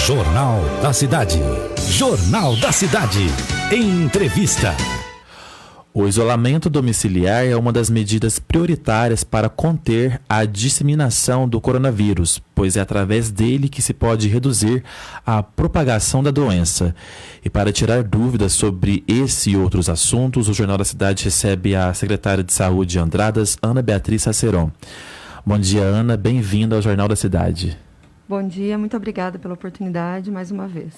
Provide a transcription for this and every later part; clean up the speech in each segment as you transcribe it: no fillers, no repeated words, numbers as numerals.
Jornal da Cidade. Jornal da Cidade. Entrevista. O isolamento domiciliar é uma das medidas prioritárias para conter a disseminação do coronavírus, pois é através dele que se pode reduzir a propagação da doença. E para tirar dúvidas sobre esse e outros assuntos, o Jornal da Cidade recebe a secretária de Saúde de Andradas, Ana Beatriz Saceron. Bom dia, Ana. Bem-vinda ao Jornal da Cidade. Bom dia, muito obrigada pela oportunidade mais uma vez.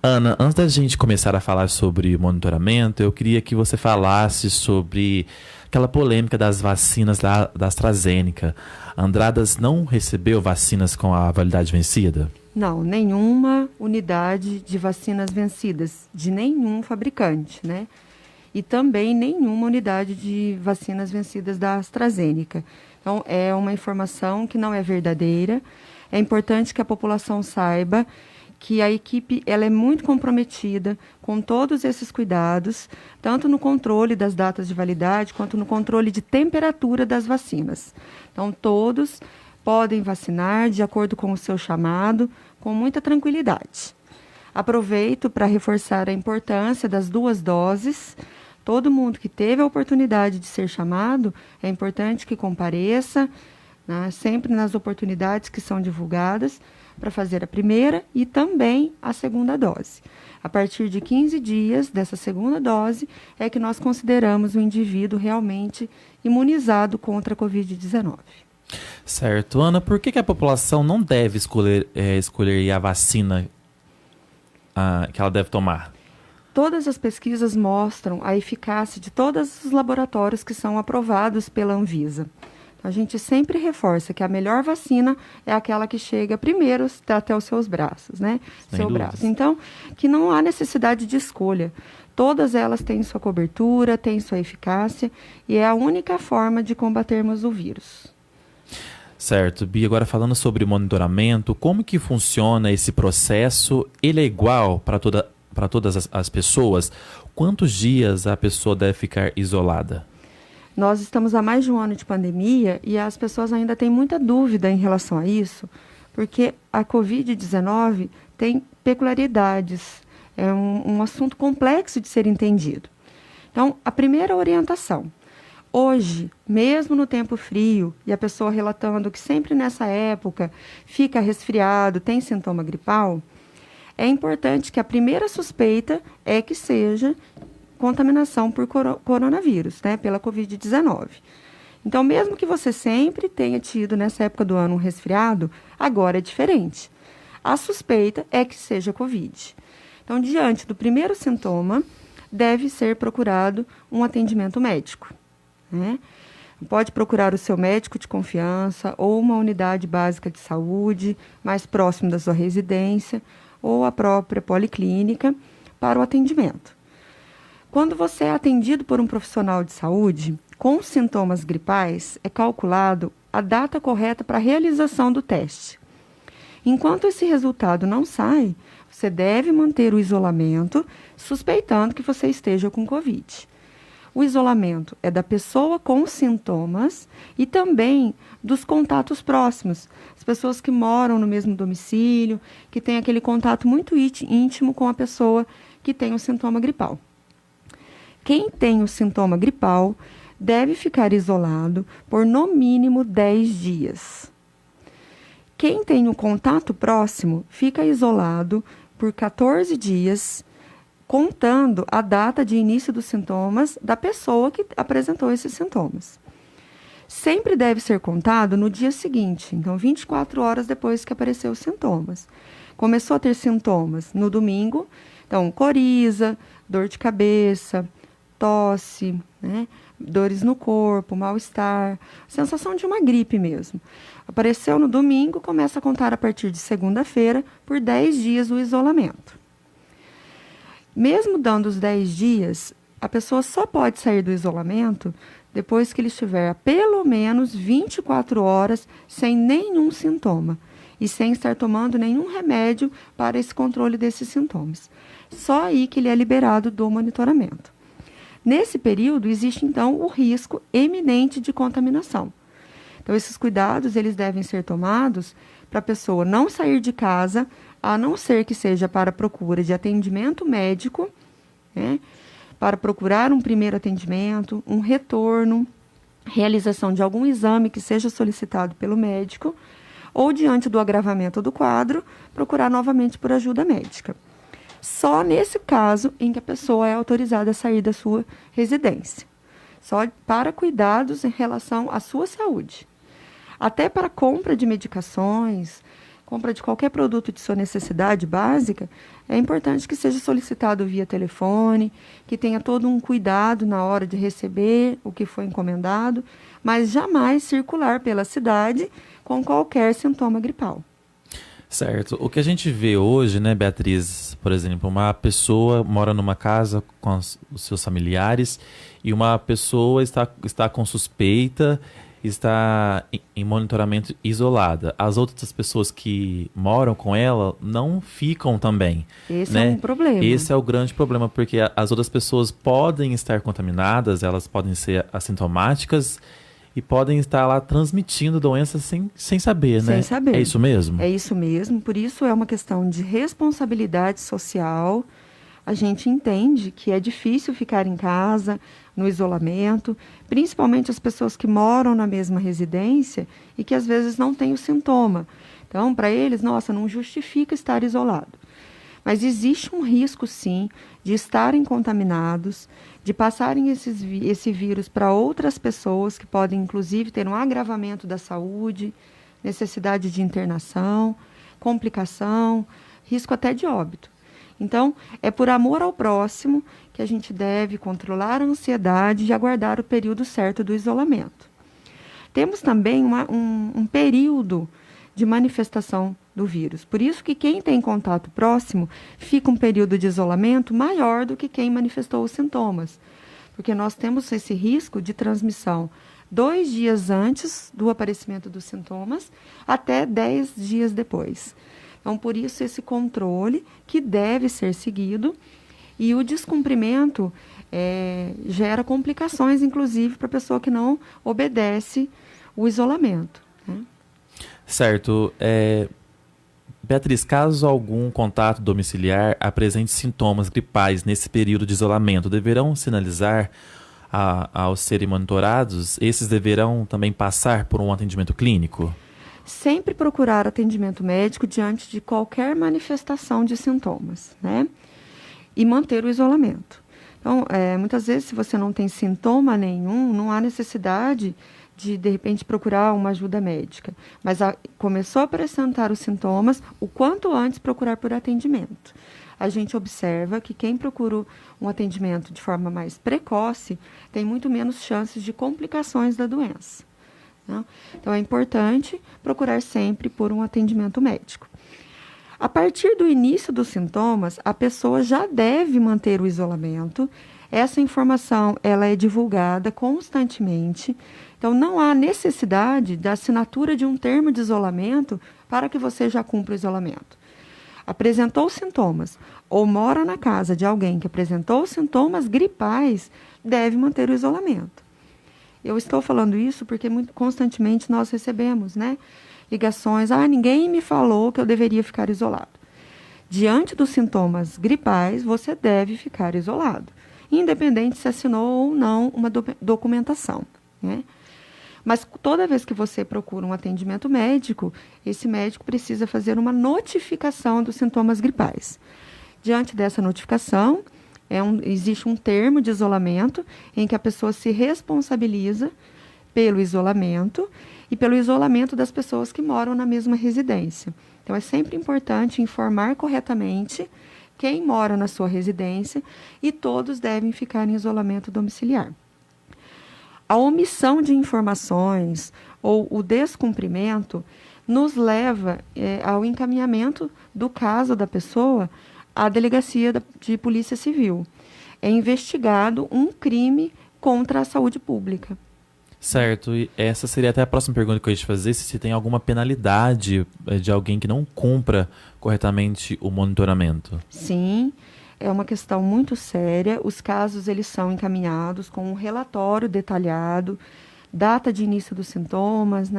Ana, antes da gente começar a falar sobre monitoramento, eu queria que você falasse sobre aquela polêmica das vacinas da AstraZeneca. Andradas não recebeu vacinas com a validade vencida? Não, nenhuma unidade de vacinas vencidas, de nenhum fabricante, né? E também nenhuma unidade de vacinas vencidas da AstraZeneca. Então, é uma informação que não é verdadeira. É importante que a população saiba que a equipe ela é muito comprometida com todos esses cuidados, tanto no controle das datas de validade, quanto no controle de temperatura das vacinas. Então, todos podem vacinar de acordo com o seu chamado, com muita tranquilidade. Aproveito para reforçar a importância das 2 doses. Todo mundo que teve a oportunidade de ser chamado, é importante que compareça, né, sempre nas oportunidades que são divulgadas, para fazer a primeira e também a segunda dose. A partir de 15 dias dessa segunda dose é que nós consideramos o indivíduo realmente imunizado contra a Covid-19. Certo. Ana, por que a população não deve escolher a vacina que ela deve tomar? Todas as pesquisas mostram a eficácia de todos os laboratórios que são aprovados pela Anvisa. A gente sempre reforça que a melhor vacina é aquela que chega primeiro até os seus braços, né? Seu braço. Então, que não há necessidade de escolha. Todas elas têm sua cobertura, têm sua eficácia e é a única forma de combatermos o vírus. Certo, Bia. Agora falando sobre monitoramento, como que funciona esse processo? Ele é igual para todas as pessoas? Quantos dias a pessoa deve ficar isolada? Nós estamos há mais de um ano de pandemia e as pessoas ainda têm muita dúvida em relação a isso, porque a Covid-19 tem peculiaridades, é um assunto complexo de ser entendido. Então, a primeira orientação, hoje, mesmo no tempo frio, e a pessoa relatando que sempre nessa época fica resfriado, tem sintoma gripal, é importante que a primeira suspeita é que seja contaminação por coronavírus, né, pela Covid-19. Então, mesmo que você sempre tenha tido nessa época do ano um resfriado, agora é diferente. A suspeita é que seja Covid. Então, diante do primeiro sintoma, deve ser procurado um atendimento médico, né? Pode procurar o seu médico de confiança ou uma unidade básica de saúde mais próximo da sua residência ou a própria policlínica para o atendimento. Quando você é atendido por um profissional de saúde com sintomas gripais, é calculado a data correta para a realização do teste. Enquanto esse resultado não sai, você deve manter o isolamento, suspeitando que você esteja com Covid. O isolamento é da pessoa com sintomas e também dos contatos próximos, as pessoas que moram no mesmo domicílio, que têm aquele contato muito íntimo com a pessoa que tem o sintoma gripal. Quem tem o sintoma gripal deve ficar isolado por no mínimo 10 dias. Quem tem o contato próximo fica isolado por 14 dias, contando a data de início dos sintomas da pessoa que apresentou esses sintomas. Sempre deve ser contado no dia seguinte, então 24 horas depois que apareceu os sintomas. Começou a ter sintomas no domingo, então coriza, dor de cabeça, tosse, né? Dores no corpo, mal-estar, sensação de uma gripe mesmo. Apareceu no domingo, começa a contar a partir de segunda-feira por 10 dias o isolamento. Mesmo dando os 10 dias, a pessoa só pode sair do isolamento depois que ele estiver pelo menos 24 horas sem nenhum sintoma e sem estar tomando nenhum remédio para esse controle desses sintomas. Só aí que ele é liberado do monitoramento. Nesse período, existe, então, o risco eminente de contaminação. Então, esses cuidados eles devem ser tomados para a pessoa não sair de casa a não ser que seja para procura de atendimento médico, né, para procurar um primeiro atendimento, um retorno, realização de algum exame que seja solicitado pelo médico, ou diante do agravamento do quadro, procurar novamente por ajuda médica. Só nesse caso em que a pessoa é autorizada a sair da sua residência. Só para cuidados em relação à sua saúde. Até para compra de medicações, compra de qualquer produto de sua necessidade básica, é importante que seja solicitado via telefone, que tenha todo um cuidado na hora de receber o que foi encomendado, mas jamais circular pela cidade com qualquer sintoma gripal. Certo. O que a gente vê hoje, né, Beatriz, por exemplo, uma pessoa mora numa casa com os seus familiares e uma pessoa está com suspeita, está em monitoramento isolada. As outras pessoas que moram com ela não ficam também. Esse né? é um problema. Esse é o grande problema, porque as outras pessoas podem estar contaminadas, elas podem ser assintomáticas e podem estar lá transmitindo doenças sem saber, né? Sem saber. É isso mesmo? É isso mesmo. Por isso é uma questão de responsabilidade social. A gente entende que é difícil ficar em casa, no isolamento, principalmente as pessoas que moram na mesma residência e que às vezes não têm o sintoma. Então, para eles, nossa, não justifica estar isolado. Mas existe um risco, sim, de estarem contaminados, de passarem esse vírus para outras pessoas que podem, inclusive, ter um agravamento da saúde, necessidade de internação, complicação, risco até de óbito. Então, é por amor ao próximo que a gente deve controlar a ansiedade e aguardar o período certo do isolamento. Temos também um período de manifestação do vírus. Por isso que quem tem contato próximo fica um período de isolamento maior do que quem manifestou os sintomas. Porque nós temos esse risco de transmissão 2 dias antes do aparecimento dos sintomas até 10 dias depois. Então, por isso, esse controle que deve ser seguido e o descumprimento gera complicações, inclusive, para a pessoa que não obedece o isolamento. Né? Certo. Beatriz, caso algum contato domiciliar apresente sintomas gripais nesse período de isolamento, deverão sinalizar ao serem monitorados? Esses deverão também passar por um atendimento clínico? Sempre procurar atendimento médico diante de qualquer manifestação de sintomas, né? E manter o isolamento. Então, muitas vezes, se você não tem sintoma nenhum, não há necessidade de repente, procurar uma ajuda médica. Mas começou a apresentar os sintomas, o quanto antes procurar por atendimento. A gente observa que quem procura um atendimento de forma mais precoce tem muito menos chances de complicações da doença. Né? Então, é importante procurar sempre por um atendimento médico. A partir do início dos sintomas, a pessoa já deve manter o isolamento. Essa informação ela é divulgada constantemente. Então, não há necessidade da assinatura de um termo de isolamento para que você já cumpra o isolamento. Apresentou sintomas ou mora na casa de alguém que apresentou sintomas gripais, deve manter o isolamento. Eu estou falando isso porque constantemente nós recebemos, ligações. Ninguém me falou que eu deveria ficar isolado. Diante dos sintomas gripais, você deve ficar isolado, independente se assinou ou não uma documentação. Mas toda vez que você procura um atendimento médico, esse médico precisa fazer uma notificação dos sintomas gripais. Diante dessa notificação, existe um termo de isolamento em que a pessoa se responsabiliza pelo isolamento e pelo isolamento das pessoas que moram na mesma residência. Então, é sempre importante informar corretamente quem mora na sua residência e todos devem ficar em isolamento domiciliar. A omissão de informações ou o descumprimento nos leva ao encaminhamento do caso da pessoa à delegacia de polícia civil. É investigado um crime contra a saúde pública. Certo, e essa seria até a próxima pergunta que eu ia te fazer, se tem alguma penalidade de alguém que não cumpra corretamente o monitoramento. Sim, é uma questão muito séria. Os casos eles são encaminhados com um relatório detalhado, data de início dos sintomas,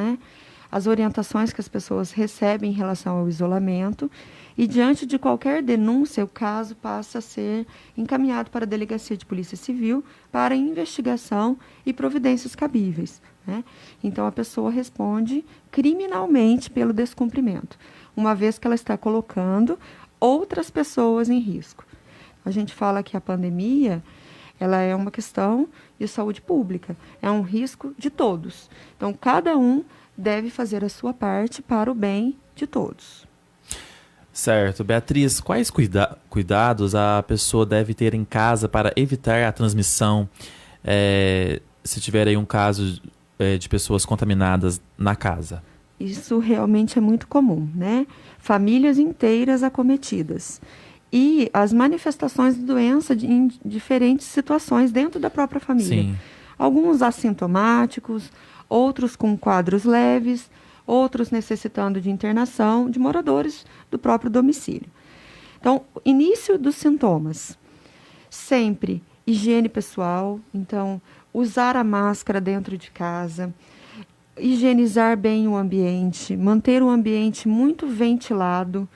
as orientações que as pessoas recebem em relação ao isolamento e, diante de qualquer denúncia, o caso passa a ser encaminhado para a Delegacia de Polícia Civil para investigação e providências cabíveis, né? Então, a pessoa responde criminalmente pelo descumprimento, uma vez que ela está colocando outras pessoas em risco. A gente fala que a pandemia, ela é uma questão de saúde pública, é um risco de todos. Então, cada um deve fazer a sua parte para o bem de todos. Certo. Beatriz, quais cuidados a pessoa deve ter em casa para evitar a transmissão, se tiver aí um caso de pessoas contaminadas na casa? Isso realmente é muito comum, né? Famílias inteiras acometidas. E as manifestações de doença em diferentes situações dentro da própria família. Sim. Alguns assintomáticos, outros com quadros leves, outros necessitando de internação, de moradores do próprio domicílio. Então, início dos sintomas. Sempre higiene pessoal, então, usar a máscara dentro de casa, higienizar bem o ambiente, manter o ambiente muito ventilado,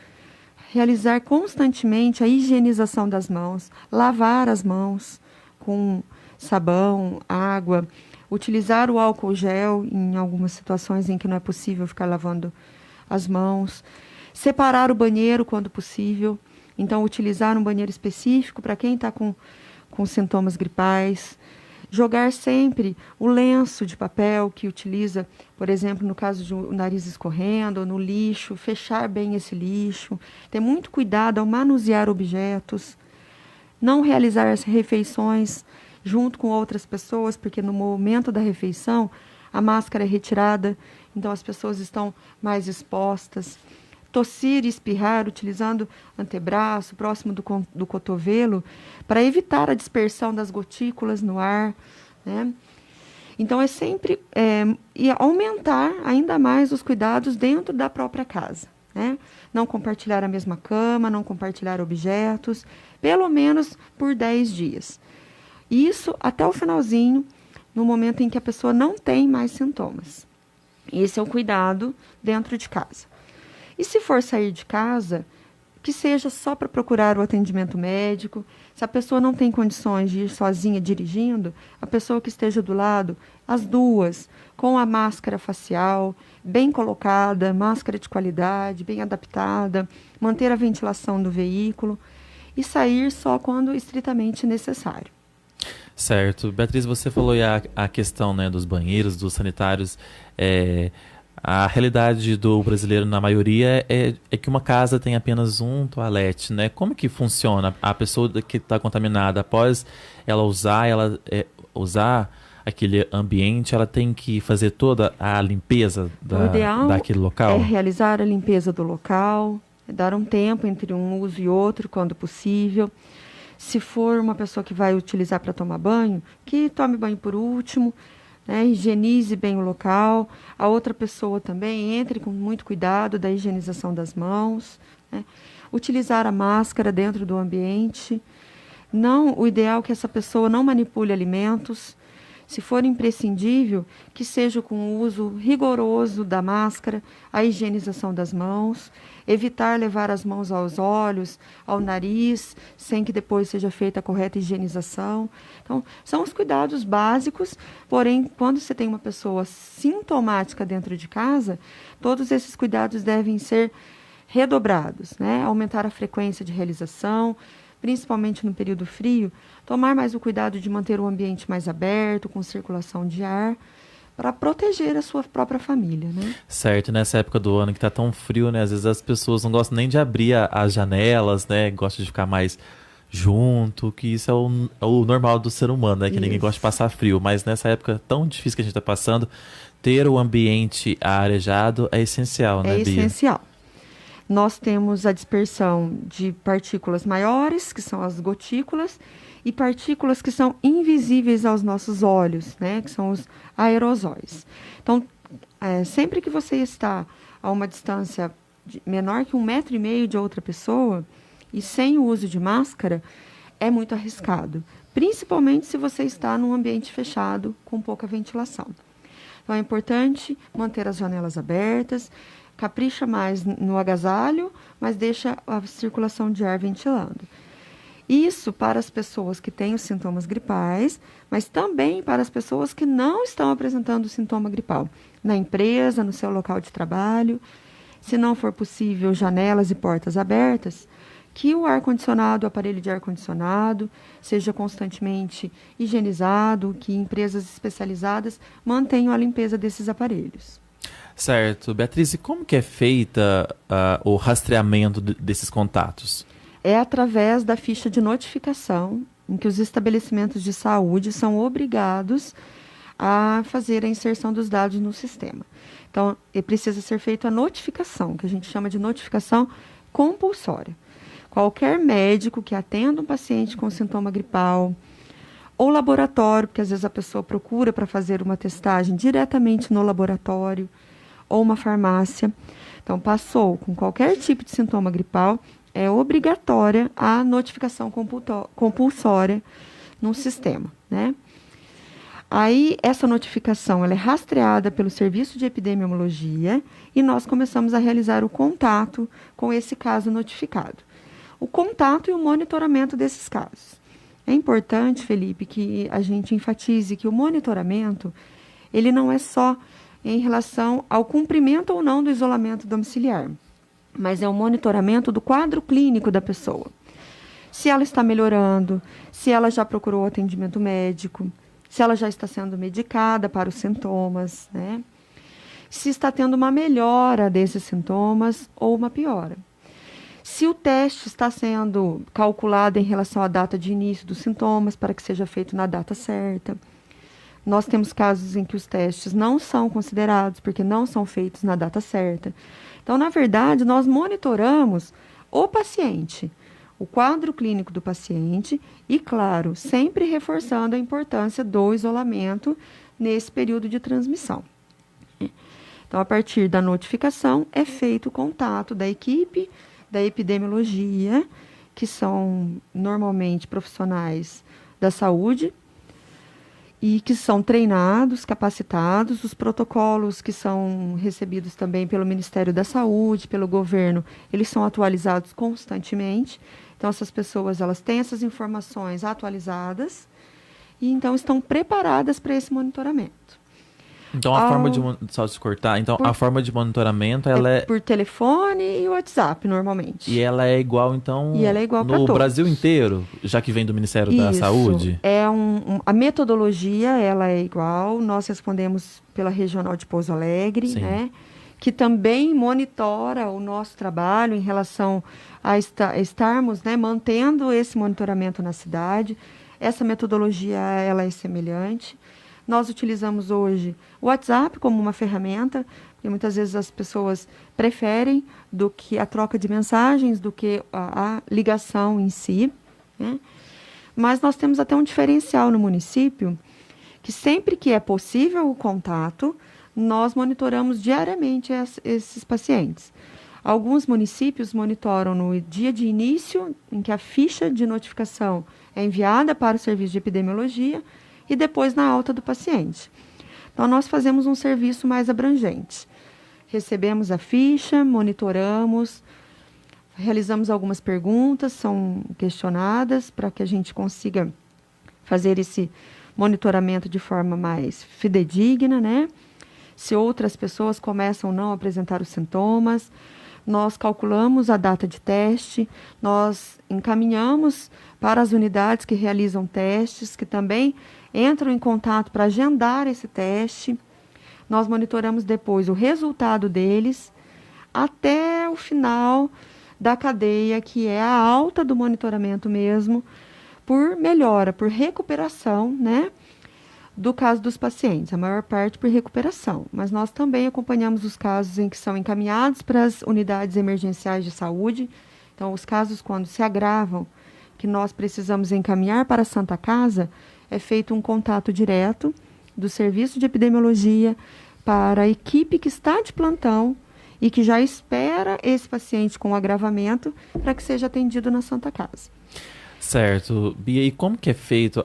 realizar constantemente a higienização das mãos, lavar as mãos com sabão, água, utilizar o álcool gel em algumas situações em que não é possível ficar lavando as mãos, separar o banheiro quando possível, então utilizar um banheiro específico para quem está com sintomas gripais, jogar sempre o lenço de papel que utiliza, por exemplo, no caso de o nariz escorrendo, no lixo, fechar bem esse lixo, ter muito cuidado ao manusear objetos, não realizar as refeições junto com outras pessoas, porque no momento da refeição a máscara é retirada, então as pessoas estão mais expostas. Tossir e espirrar utilizando antebraço, próximo do cotovelo, para evitar a dispersão das gotículas no ar, né? Então, é sempre e aumentar ainda mais os cuidados dentro da própria casa, né? Não compartilhar a mesma cama, não compartilhar objetos, pelo menos por 10 dias. Isso até o finalzinho, no momento em que a pessoa não tem mais sintomas. Esse é o cuidado dentro de casa. E se for sair de casa, que seja só para procurar o atendimento médico. Se a pessoa não tem condições de ir sozinha dirigindo, a pessoa que esteja do lado, as duas, com a máscara facial, bem colocada, máscara de qualidade, bem adaptada, manter a ventilação do veículo e sair só quando estritamente necessário. Certo. Beatriz, você falou aí a questão, né, dos banheiros, dos sanitários. A realidade do brasileiro, na maioria, é que uma casa tem apenas um toalete, né? Como que funciona? A pessoa que está contaminada, após ela usar aquele ambiente, ela tem que fazer toda a limpeza daquele local? O ideal é realizar a limpeza do local, dar um tempo entre um uso e outro, quando possível. Se for uma pessoa que vai utilizar para tomar banho, que tome banho por último, né, higienize bem o local. A outra pessoa também entre com muito cuidado da higienização das mãos, né? Utilizar a máscara dentro do ambiente. O ideal é que essa pessoa não manipule alimentos. Se for imprescindível, que seja com o uso rigoroso da máscara, a higienização das mãos, evitar levar as mãos aos olhos, ao nariz, sem que depois seja feita a correta higienização. Então, são os cuidados básicos, porém, quando você tem uma pessoa sintomática dentro de casa, todos esses cuidados devem ser redobrados, né? Aumentar a frequência de realização, principalmente no período frio, tomar mais o cuidado de manter o ambiente mais aberto, com circulação de ar, para proteger a sua própria família, né? Certo, nessa época do ano que está tão frio, né? Às vezes as pessoas não gostam nem de abrir as janelas, né? Gostam de ficar mais junto, que isso é o normal do ser humano, né? Que ninguém gosta de passar frio, mas nessa época tão difícil que a gente está passando, ter o ambiente arejado é essencial, né, Bia? É essencial. Nós temos a dispersão de partículas maiores, que são as gotículas, e partículas que são invisíveis aos nossos olhos, né, que são os aerosóis. Então, sempre que você está a uma distância menor que 1,5 metro de outra pessoa e sem o uso de máscara, é muito arriscado, principalmente se você está num ambiente fechado com pouca ventilação. Então, é importante manter as janelas abertas, capricha mais no agasalho, mas deixa a circulação de ar ventilando. Isso para as pessoas que têm os sintomas gripais, mas também para as pessoas que não estão apresentando o sintoma gripal. Na empresa, no seu local de trabalho, se não for possível, janelas e portas abertas, que o ar-condicionado, o aparelho de ar-condicionado, seja constantemente higienizado, que empresas especializadas mantenham a limpeza desses aparelhos. Certo. Beatriz, e como que é feita o rastreamento desses contatos? É através da ficha de notificação, em que os estabelecimentos de saúde são obrigados a fazer a inserção dos dados no sistema. Então, precisa ser feita a notificação, que a gente chama de notificação compulsória. Qualquer médico que atenda um paciente com sintoma gripal, ou laboratório, porque às vezes a pessoa procura para fazer uma testagem diretamente no laboratório, ou uma farmácia. Então, passou com qualquer tipo de sintoma gripal, é obrigatória a notificação compulsória no sistema, né? Aí, essa notificação ela é rastreada pelo Serviço de Epidemiologia e nós começamos a realizar o contato com esse caso notificado. O contato e o monitoramento desses casos. É importante, Felipe, que a gente enfatize que o monitoramento, ele não é só em relação ao cumprimento ou não do isolamento domiciliar, mas é o monitoramento do quadro clínico da pessoa. Se ela está melhorando, se ela já procurou atendimento médico, se ela já está sendo medicada para os sintomas, né? Se está tendo uma melhora desses sintomas ou uma piora. Se o teste está sendo calculado em relação à data de início dos sintomas, para que seja feito na data certa. Nós temos casos em que os testes não são considerados, porque não são feitos na data certa. Então, na verdade, nós monitoramos o paciente, o quadro clínico do paciente e, claro, sempre reforçando a importância do isolamento nesse período de transmissão. Então, a partir da notificação, é feito o contato da equipe da epidemiologia, que são normalmente profissionais da saúde, e que são treinados, capacitados, os protocolos que são recebidos também pelo Ministério da Saúde, pelo governo, eles são atualizados constantemente. Então, essas pessoas, elas têm essas informações atualizadas e, então, estão preparadas para esse monitoramento. Então, a forma de... Só se cortar. Então, a forma de monitoramento, ela é... por telefone e WhatsApp, normalmente. E ela é igual, então, e ela é igual no Brasil inteiro, já que vem do Ministério da Saúde? A metodologia, ela é igual. Nós respondemos pela Regional de Pouso Alegre, né? Que também monitora o nosso trabalho em relação a estarmos, né, mantendo esse monitoramento na cidade. Essa metodologia, ela é semelhante. Nós utilizamos hoje o WhatsApp como uma ferramenta, porque muitas vezes as pessoas preferem do que a troca de mensagens, do que a ligação em si, né? Mas nós temos até um diferencial no município, que sempre que é possível o contato, nós monitoramos diariamente esses pacientes. Alguns municípios monitoram no dia de início, em que a ficha de notificação é enviada para o serviço de epidemiologia, e depois na alta do paciente. Então, nós fazemos um serviço mais abrangente. Recebemos a ficha, monitoramos, realizamos algumas perguntas, são questionadas para que a gente consiga fazer esse monitoramento de forma mais fidedigna, né? Se outras pessoas começam ou não a apresentar os sintomas, nós calculamos a data de teste, nós encaminhamos para as unidades que realizam testes, que também entram em contato para agendar esse teste. Nós monitoramos depois o resultado deles até o final da cadeia, que é a alta do monitoramento mesmo, por melhora, por recuperação, né, do caso dos pacientes, a maior parte por recuperação. Mas nós também acompanhamos os casos em que são encaminhados para as unidades emergenciais de saúde. Então, os casos quando se agravam, que nós precisamos encaminhar para a Santa Casa, é feito um contato direto do Serviço de Epidemiologia para a equipe que está de plantão e que já espera esse paciente com agravamento para que seja atendido na Santa Casa. Certo. Bia, e como que é feito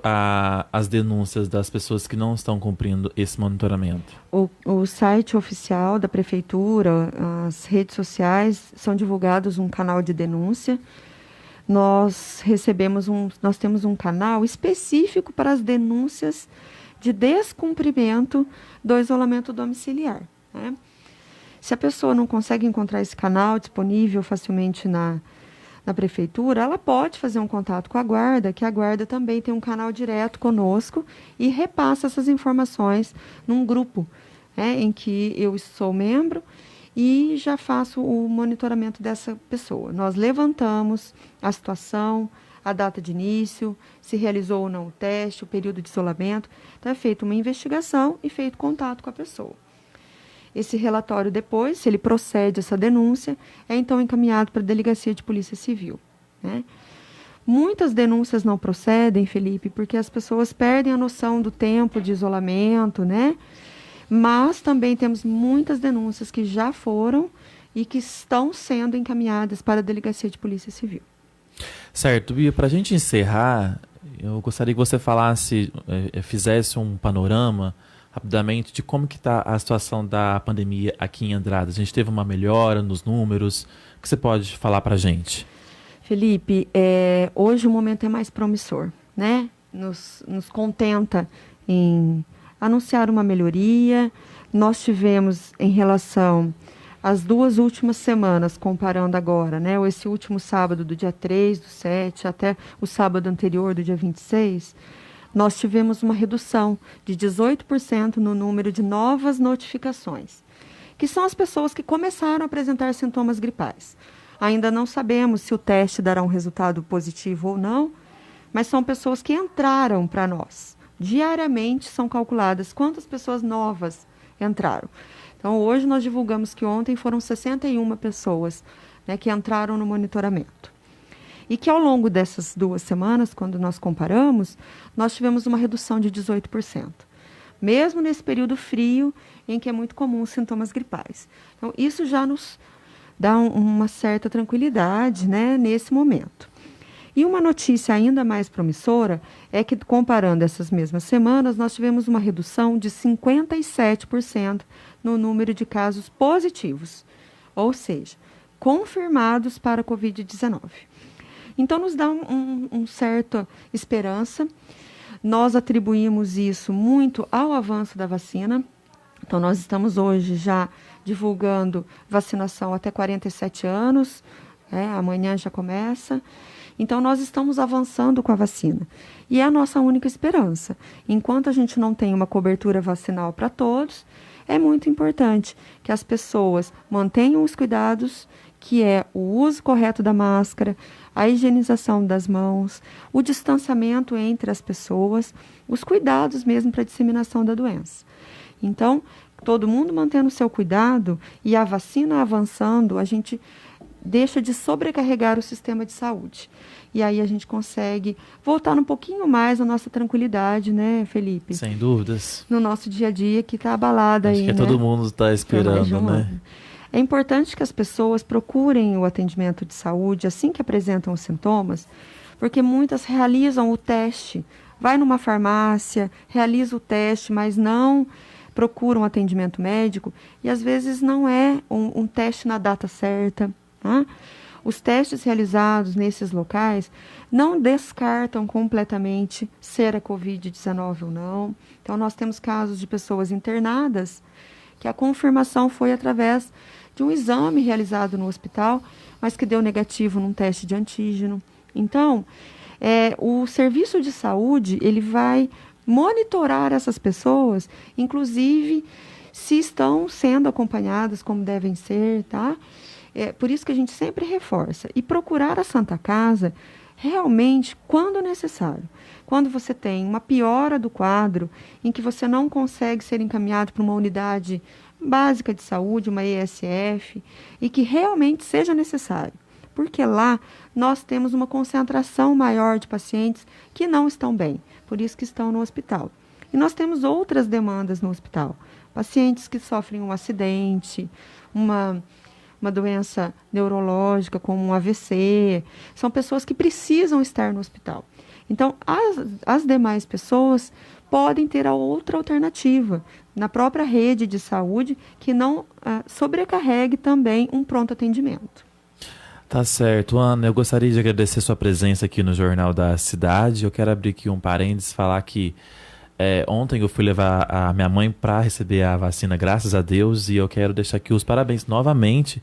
as denúncias das pessoas que não estão cumprindo esse monitoramento? O site oficial da prefeitura, as redes sociais, são divulgados um canal de denúncia. Nós temos um canal específico para as denúncias de descumprimento do isolamento domiciliar, né? Se a pessoa não consegue encontrar esse canal disponível facilmente na prefeitura, ela pode fazer um contato com a guarda, que a guarda também tem um canal direto conosco e repassa essas informações num grupo, né, em que eu sou membro e já faço o monitoramento dessa pessoa. Nós levantamos a situação, a data de início, se realizou ou não o teste, o período de isolamento. Então, é feita uma investigação e feito contato com a pessoa. Esse relatório depois, se ele procede essa denúncia, é então encaminhado para a Delegacia de Polícia Civil, né? Muitas denúncias não procedem, Felipe, porque as pessoas perdem a noção do tempo de isolamento, né? Mas também temos muitas denúncias que já foram e que estão sendo encaminhadas para a Delegacia de Polícia Civil. Certo, Bia, para a gente encerrar, eu gostaria que você falasse, fizesse um panorama rapidamente de como que está a situação da pandemia aqui em Andradas. A gente teve uma melhora nos números. O que você pode falar para a gente? Felipe, hoje o momento é mais promissor, né? Nos contenta em anunciar uma melhoria. Nós tivemos, em relação às 2 últimas semanas, comparando agora, né? Esse último sábado do dia 3/7 até o sábado anterior do dia 26, nós tivemos uma redução de 18% no número de novas notificações, que são as pessoas que começaram a apresentar sintomas gripais. Ainda não sabemos se o teste dará um resultado positivo ou não, mas são pessoas que entraram para nós. Diariamente são calculadas quantas pessoas novas entraram. Então, hoje nós divulgamos que ontem foram 61 pessoas, né, que entraram no monitoramento. E que ao longo dessas 2 semanas, quando nós comparamos, nós tivemos uma redução de 18%. Mesmo nesse período frio, em que é muito comum sintomas gripais. Então, isso já nos dá uma certa tranquilidade, né, nesse momento. E uma notícia ainda mais promissora é que, comparando essas mesmas semanas, nós tivemos uma redução de 57% no número de casos positivos, ou seja, confirmados para a Covid-19. Então, nos dá uma certa esperança. Nós atribuímos isso muito ao avanço da vacina. Então, nós estamos hoje já divulgando vacinação até 47 anos, amanhã já começa. Então, nós estamos avançando com a vacina. E é a nossa única esperança. Enquanto a gente não tem uma cobertura vacinal para todos, é muito importante que as pessoas mantenham os cuidados, que é o uso correto da máscara, a higienização das mãos, o distanciamento entre as pessoas, os cuidados mesmo para a disseminação da doença. Então, todo mundo mantendo o seu cuidado e a vacina avançando, a gente deixa de sobrecarregar o sistema de saúde. E aí a gente consegue voltar um pouquinho mais à nossa tranquilidade, né, Felipe? Sem dúvidas. No nosso dia a dia, que está abalado aí, Acho que todo mundo está esperando, né? É importante que as pessoas procurem o atendimento de saúde assim que apresentam os sintomas, porque muitas realizam o teste. Vai numa farmácia, realiza o teste, mas não procuram atendimento médico e às vezes não é um teste na data certa. Tá? Os testes realizados nesses locais não descartam completamente ser a Covid-19 ou não. Então, nós temos casos de pessoas internadas que a confirmação foi através de um exame realizado no hospital, mas que deu negativo num teste de antígeno. Então, o serviço de saúde, ele vai monitorar essas pessoas, inclusive se estão sendo acompanhadas como devem ser, tá? É por isso que a gente sempre reforça. E procurar a Santa Casa realmente quando necessário. Quando você tem uma piora do quadro, em que você não consegue ser encaminhado para uma unidade básica de saúde, uma ESF, e que realmente seja necessário. Porque lá nós temos uma concentração maior de pacientes que não estão bem, por isso que estão no hospital. E nós temos outras demandas no hospital. Pacientes que sofrem um acidente, uma doença neurológica, como um AVC. São pessoas que precisam estar no hospital. Então, as demais pessoas podem ter a outra alternativa na própria rede de saúde que não sobrecarregue também um pronto atendimento. Tá certo. Ana, eu gostaria de agradecer sua presença aqui no Jornal da Cidade. Eu quero abrir aqui um parênteses, falar que ontem eu fui levar a minha mãe para receber a vacina, graças a Deus, e eu quero deixar aqui os parabéns novamente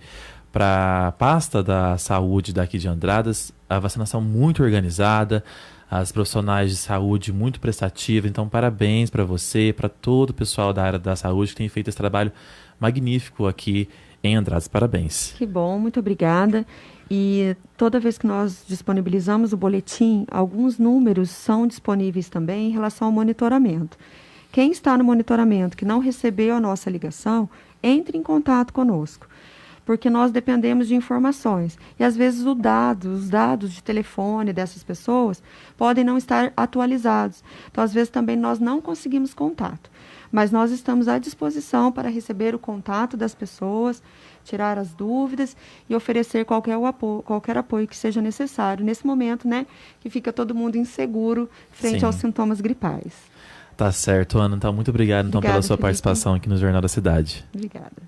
para a pasta da saúde daqui de Andradas. A vacinação muito organizada, as profissionais de saúde muito prestativas. Então, parabéns para você, para todo o pessoal da área da saúde que tem feito esse trabalho magnífico aqui em Andradas. Parabéns. Que bom, muito obrigada. E toda vez que nós disponibilizamos o boletim, alguns números são disponíveis também em relação ao monitoramento. Quem está no monitoramento que não recebeu a nossa ligação, entre em contato conosco, porque nós dependemos de informações. E às vezes os dados de telefone dessas pessoas podem não estar atualizados. Então, às vezes também nós não conseguimos contato. Mas nós estamos à disposição para receber o contato das pessoas, tirar as dúvidas e oferecer qualquer apoio que seja necessário nesse momento, né, que fica todo mundo inseguro frente Sim. aos sintomas gripais. Tá certo, Ana. Então, muito obrigado pela sua Felipe. participação aqui no Jornal da Cidade. Obrigada.